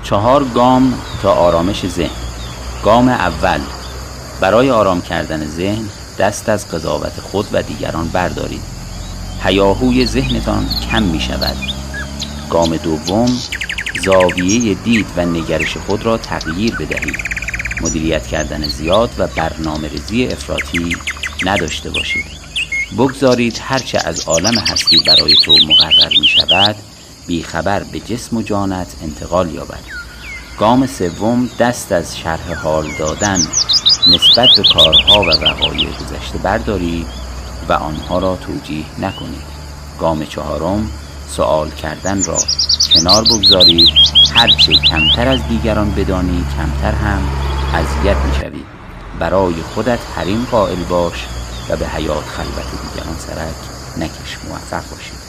4 گام تا آرامش ذهن. گام اول: برای آرام کردن ذهن دست از قضاوت خود و دیگران بردارید. هیاهوی ذهنتان کم می شود. گام دوم: زاویه دید و نگرش خود را تغییر بدهید. مدیریت کردن زیاد و برنامه‌ریزی افراطی نداشته باشید. بگذارید هرچه از عالم هستی برای تو مقرر می شود بیخبر به جسم و جانت انتقال یابد. گام سوم: دست از شرح حال دادن نسبت به کارها و وقایع گذشته بردارید و آنها را توجیه نکنید. گام چهارم: سوال کردن را کنار بگذارید. هرچه کمتر از دیگران بدانی کمتر هم اذیت می‌شوی. برای خودت حریم قائل باش و به حیات خلوت دیگران سرک نکش. موفق باشید.